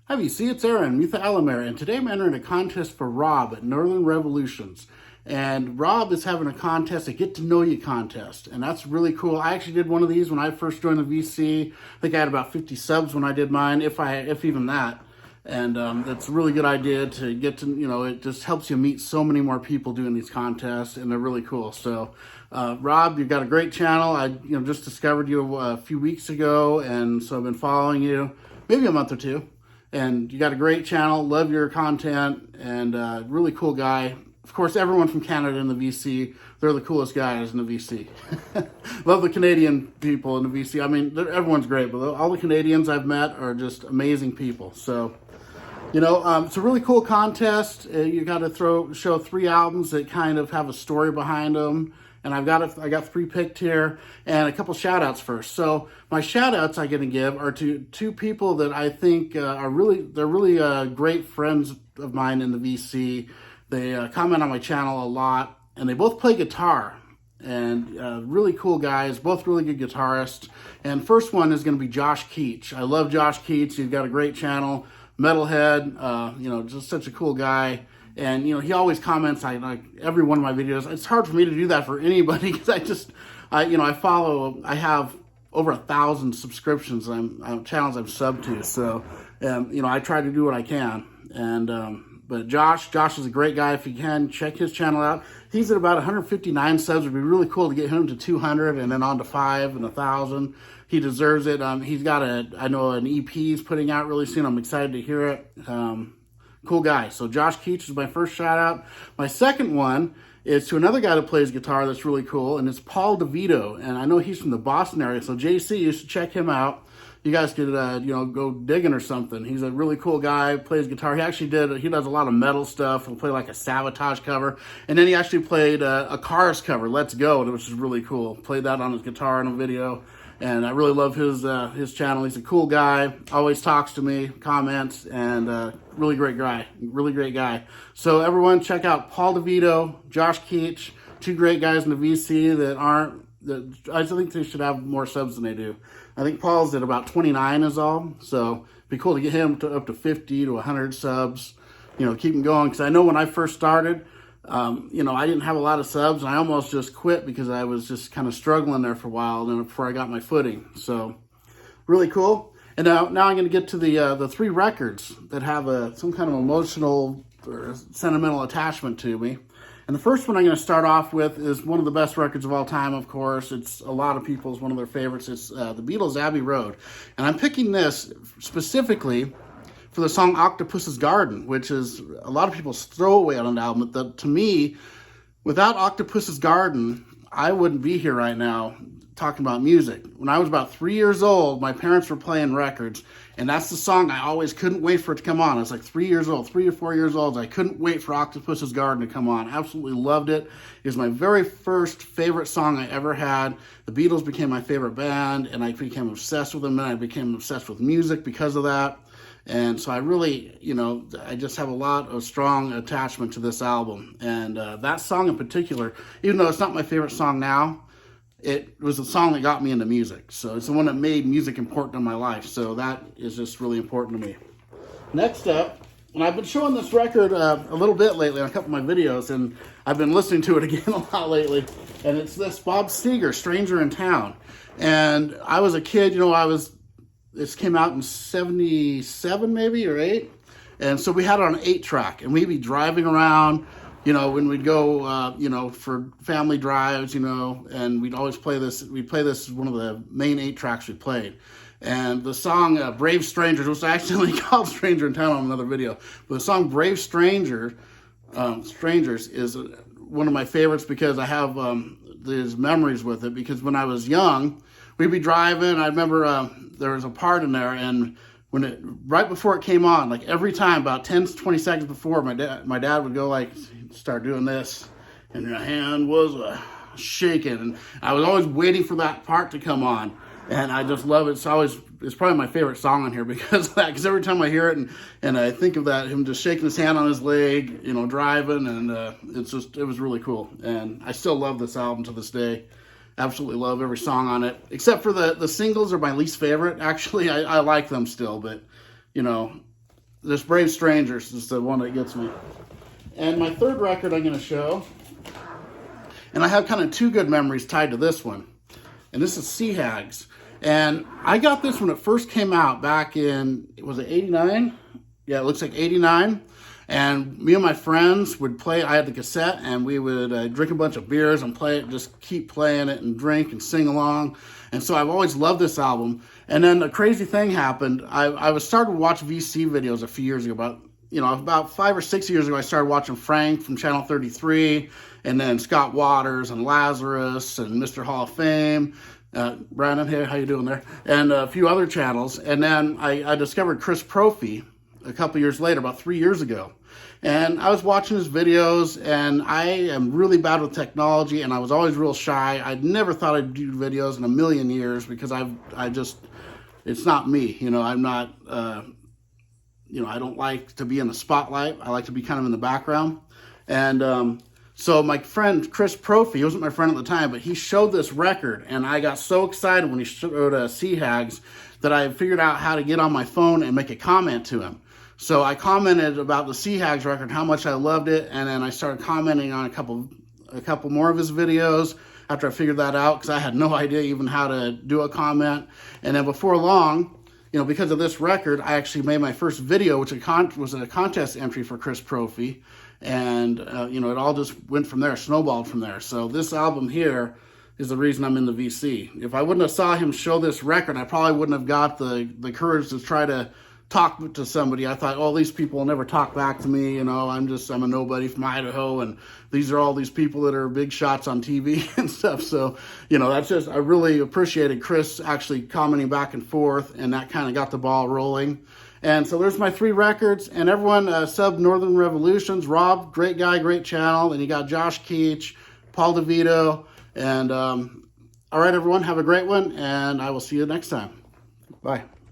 Hi, VC, it's Aaron, Mutha Alamir, and today I'm entering a contest for Rob at Northern Revolutions. And Rob is having a contest, a get to know you contest, and that's really cool. I actually did one of these when I first joined the VC. I think I had about 50 subs when I did mine, if even that. And it's a really good idea to get to, it just helps you meet so many more people doing these contests, and they're really cool. So, Rob, you've got a great channel. I, just discovered you a few weeks ago, and so I've been following you, maybe a month or two. And you got a great channel, love your content, and really cool guy. Of course, everyone from Canada in the VC, they're the coolest guys in the VC. Love the Canadian people in the VC. I mean, everyone's great, but all the Canadians I've met are just amazing people. So, it's a really cool contest. You got to show 3 albums that kind of have a story behind them. And I got 3 picked here, and a couple shout outs first. So my shout outs I'm gonna give are to 2 people that I think they're really great friends of mine in the VC. They comment on my channel a lot, and they both play guitar. And really cool guys, both really good guitarists. And first one is gonna be Josh Keach. I love Josh Keach. He's got a great channel, metalhead. Just such a cool guy. And, he always comments on like every one of my videos. It's hard for me to do that for anybody because I have over 1,000 subscriptions on channels I'm subbed to. So, I try to do what I can. And, but Josh is a great guy. If you can, check his channel out. He's at about 159 subs. It'd be really cool to get him to 200 and then on to 5 and 1,000. He deserves it. He's got an EP he's putting out really soon. I'm excited to hear it. Cool guy. So Josh Keach is my first shout out. My second one is to another guy that plays guitar that's really cool, and it's Paul DeVito. And I know he's from the Boston area, so JC, you should check him out. You guys could, go digging or something. He's a really cool guy, plays guitar. He does a lot of metal stuff. He'll play like a Sabotage cover. And then he actually played a Cars cover, Let's Go, which is really cool. Played that on his guitar in a video. And I really love his channel. He's a cool guy, always talks to me, comments, and really great guy. So everyone check out Paul DeVito, Josh Keach, 2 great guys in the VC that I think they should have more subs than they do. I think Paul's at about 29 is all, so it'd be cool to get him up to 50 to 100 subs, keep him going. Because I know when I first started, I didn't have a lot of subs, and I almost just quit because I was just kind of struggling there for a while before I got my footing. So, really cool. And now I'm going to get to the 3 records that have some kind of emotional or sentimental attachment to me. And the first one I'm going to start off with is one of the best records of all time, of course. It's a lot of people's one of their favorites. It's the Beatles' Abbey Road. And I'm picking this specifically for the song Octopus's Garden, which is a lot of people's throwaway on an album. That, to me, without Octopus's Garden, I wouldn't be here right now talking about music. When I was about 3 years old, my parents were playing records, and that's the song I always couldn't wait for it to come on. I was like 3 or 4 years old. I couldn't wait for Octopus's Garden to come on. Absolutely loved it. It was my very first favorite song I ever had. The Beatles became my favorite band, and I became obsessed with them, and I became obsessed with music because of that. And so I really, I just have a lot of strong attachment to this album. And that song in particular, even though it's not my favorite song now, it was a song that got me into music. So it's the one that made music important in my life. So that is just really important to me. Next up, and I've been showing this record a little bit lately on a couple of my videos, and I've been listening to it again a lot lately. And it's this Bob Seger, Stranger in Town. And I was a kid, this came out in 77 maybe, or 8. And so we had it on an 8-track, and we'd be driving around, when we'd go, for family drives, and we'd always play this. We'd play this as one of the main 8-tracks we played. And the song Brave Strangers, was actually called Stranger in Town on another video. But the song Brave Strangers is one of my favorites because I have these memories with it. Because when I was young, we'd be driving. I remember there was a part in there, and right before it came on, like every time, about 10 to 20 seconds before, my dad would go start doing this, and your hand was shaking, and I was always waiting for that part to come on, and I just love it. It's probably my favorite song on here because of that. Because every time I hear it and I think of that, him just shaking his hand on his leg, driving, and it was really cool. And I still love this album to this day. Absolutely love every song on it, except for the singles are my least favorite. Actually, I like them still, but This Brave Strangers is the one that gets me. And my third record I'm going to show, and I have kind of two good memories tied to this one. And this is Hags. And I got this when it first came out back in, was it 89? Yeah, it looks like 89. And me and my friends would play. I had the cassette, and we would drink a bunch of beers and play it, just keep playing it and drink and sing along. And so I've always loved this album. And then a crazy thing happened. I was started to watch VC videos a few years ago. About 5 or 6 years ago, I started watching Frank from Channel 33, and then Scott Waters and Lazarus and Mr. Hall of Fame. Brandon, hey, how you doing there? And a few other channels. And then I discovered Chris Prophy a couple years later, about 3 years ago. And I was watching his videos, and I am really bad with technology, and I was always real shy. I'd never thought I'd do videos in a million years because it's not me. I'm not, I don't like to be in the spotlight. I like to be kind of in the background. And so my friend Chris Prophy, he wasn't my friend at the time, but he showed this record, and I got so excited when he showed Hags that I figured out how to get on my phone and make a comment to him. So I commented about the Hags record, how much I loved it, and then I started commenting on a couple more of his videos after I figured that out, because I had no idea even how to do a comment. And then before long, because of this record, I actually made my first video, which was a contest entry for Chris Prophy. And, it all just went from there, snowballed from there. So this album here is the reason I'm in the VC. If I wouldn't have saw him show this record, I probably wouldn't have got the courage to try to talk to somebody. I thought, these people will never talk back to me. I'm a nobody from Idaho, and these are all these people that are big shots on TV and stuff. So, that's just, I really appreciated Chris actually commenting back and forth, and that kind of got the ball rolling. And so there's my 3 records, and everyone sub Northern Revolutions. Rob, great guy, great channel. And you got Josh Keach, Paul DeVito. And all right, everyone, have a great one, and I will see you next time. Bye.